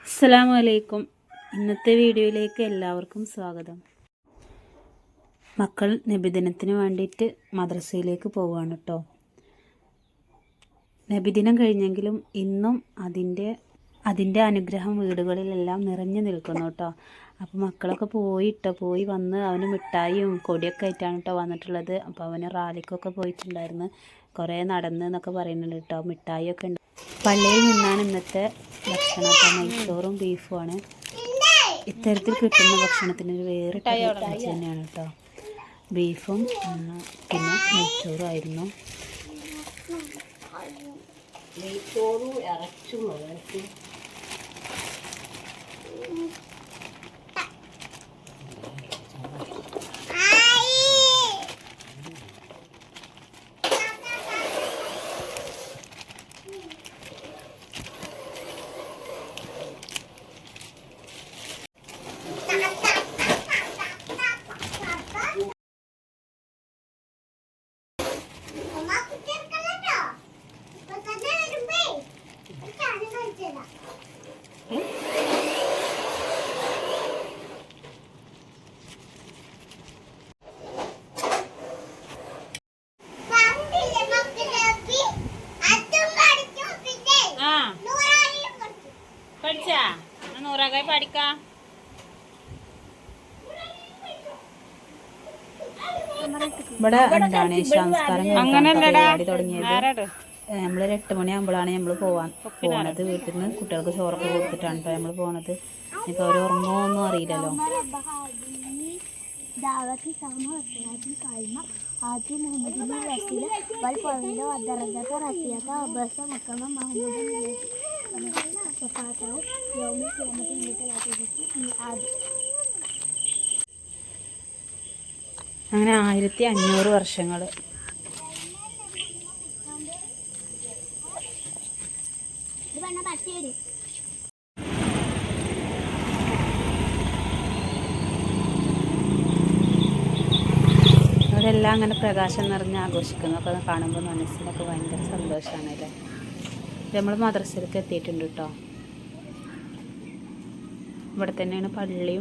അസ്സലാമു അലൈക്കും. ഇന്നത്തെ വീഡിയോയിലേക്ക് എല്ലാവർക്കും സ്വാഗതം. മക്കൾ നബിദിനത്തിന് വേണ്ടിയിട്ട് മദ്രസയിലേക്ക് പോവുകയാണ് കേട്ടോ. നബിദിനം കഴിഞ്ഞെങ്കിലും ഇന്നും അതിൻ്റെ അനുഗ്രഹം വീടുകളിലെല്ലാം നിറഞ്ഞു നിൽക്കുന്നു കേട്ടോ. അപ്പോൾ മക്കളൊക്കെ പോയി വന്ന് അവന് മിഠായിയും കൊടിയൊക്കെ ആയിട്ടാണ് കേട്ടോ വന്നിട്ടുള്ളത്. അപ്പോൾ അവന് റാലിക്കൊക്കെ പോയിട്ടുണ്ടായിരുന്നു, കുറേ നടന്ന് എന്നൊക്കെ പറയുന്നുണ്ട് കേട്ടോ. മിഠായിയൊക്കെ ഉണ്ട്. പള്ളിയിൽ നിന്നാണ് ഇന്നത്തെ ഭക്ഷണം. നെയ്ച്ചോറും ബീഫുമാണ്. ഇത്തരത്തിൽ കിട്ടുന്ന ഭക്ഷണത്തിന് ഒരു വേറെ ടേസ്റ്റ് തന്നെയാണ് കേട്ടോ. ബീഫും പിന്നെ നെയ്ച്ചോറും ആയിരുന്നു. നെയ്ച്ചോറും ഇറച്ചും പഠിക്കാം. ഇവിടെ എന്താണ് സംസ്കാരം പരിപാടി തുടങ്ങിയത്. നമ്മളൊരു 8 മണിയാകുമ്പോഴാണ് നമ്മൾ പോണത്. വീട്ടിൽ നിന്ന് കുട്ടികൾക്ക് ചോറൊക്കെ കൊടുത്തിട്ടാണ് കേട്ടോ നമ്മൾ പോണത്. ഇനിയിപ്പോൾ അവർ ഉറങ്ങുമോന്നും അറിയില്ലല്ലോ. അങ്ങനെ 1500 വർഷങ്ങൾ. അവരെല്ലാം അങ്ങനെ പ്രകാശം നിറഞ്ഞ് ആഘോഷിക്കുന്നതൊക്കെ കാണുമ്പോൾ മനസ്സിനൊക്കെ ഭയങ്കര സന്തോഷമാണ് അല്ലേ. നമ്മൾ മദ്രസയിലേക്ക് എത്തിയിട്ടുണ്ട് കേട്ടോ. ഇവിടെ തന്നെയാണ് പള്ളി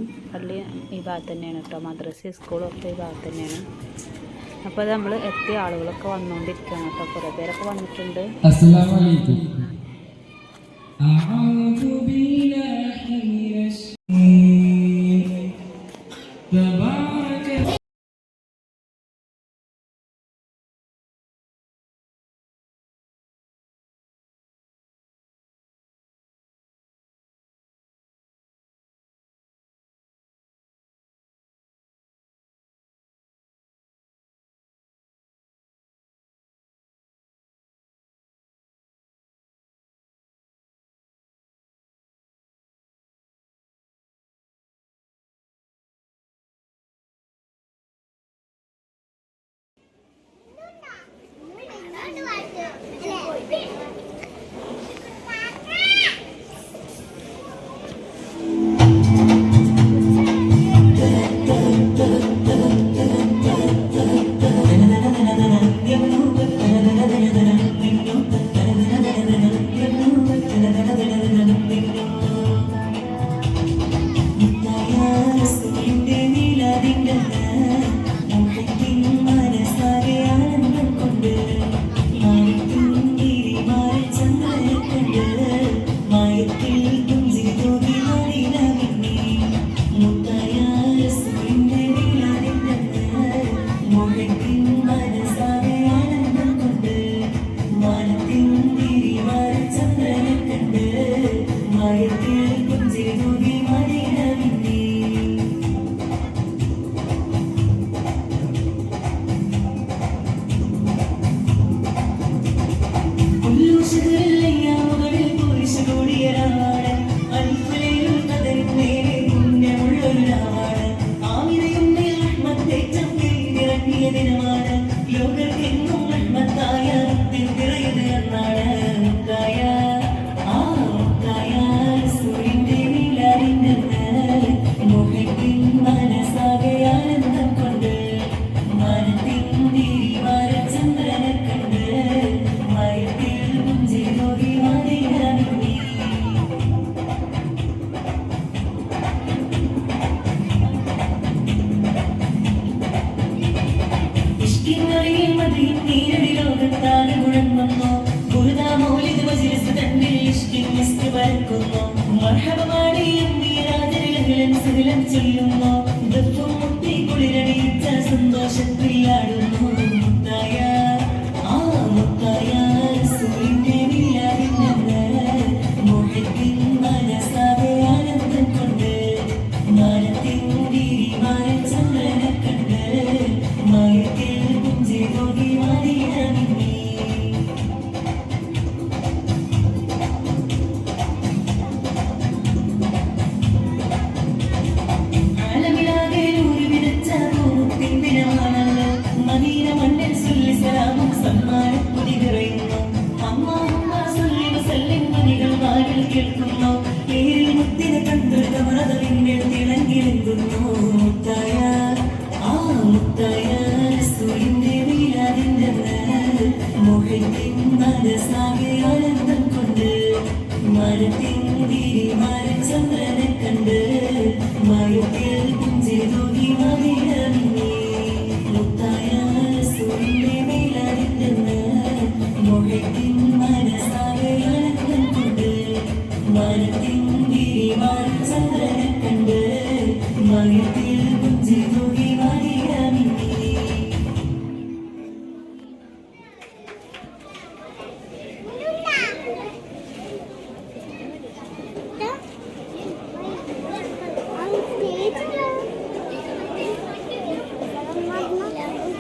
ഈ ഭാഗത്ത് തന്നെയാണ് കേട്ടോ. മദ്രസ സ്കൂളും ഒക്കെ ഈ ഭാഗത്ത് തന്നെയാണ്. അപ്പോൾ അത് നമ്മൾ എത്തിയ ആളുകളൊക്കെ വന്നുകൊണ്ടിരിക്കുകയാണ് കേട്ടോ. കുറേ പേരൊക്കെ വന്നിട്ടുണ്ട്. Surya നീരടി ലോകത്താകെ മുഴങ്ങുന്നു ഗുരുദാമൗലിക മജ്‌ലിസ് തന്നിൽ ഇഷ്കിൻ മിസ്ക് പരക്കുന്നു മർഹബമാടി നീരാജരിലകിലൻ സകലം ചൊല്ലുന്നു ദഫും മുട്ടി കുളിരണിയിച്ച സന്തോഷത്തിൽ ആടുന്നു മുത്തായ ആ മുത്തായ റസൂലിന്റെ മിലാദിനെന്ന് മുഹബ്ബിൻ മനസ്സാകെ ആനന്ദം കൊണ്ട് മാനത്തിൻ ഗിരിമാരൻ ചന്ദ്രനെ കണ്ട് മയത്തിൽ പുഞ്ചി തൂകി മദീന മിന്നി ആലമിലാകെ നൂറ് വിതച്ച പൂമുത്തിൻ ദിനമാണല്ലോ മദീന മണ്ണിൽ സുല്ലി സലാമും സമ്മാനപ്പൊതി നിറയുന്നു അല്ലാഹുമ്മ സല്ലി വസല്ലിം ധ്വനികൾ വാനിൽ കേൾക്കുന്നു പേരിൽ മുത്തിനെ കണ്ടൊരു കമറതവിന്മേൽ തിളങ്ങി നിൽക്കുന്നു മുത്തായ ആ മുത്തായ റസൂലിന്റെ മീലാദിന്റെ മുഹബ്ബിൻ മനസ്സാകെ ആനന്ദം കൊണ്ട് മരത്തിൻ ഗിരിമാരൻ ചന്ദ്രനെ കണ്ട് മയത്തിൽ പുഞ്ചിരി തൂകി മദീന മിന്നി മുത്തായ റസൂലിന്റെ മീലാദിന്റെ മുഹബ്ബിൻ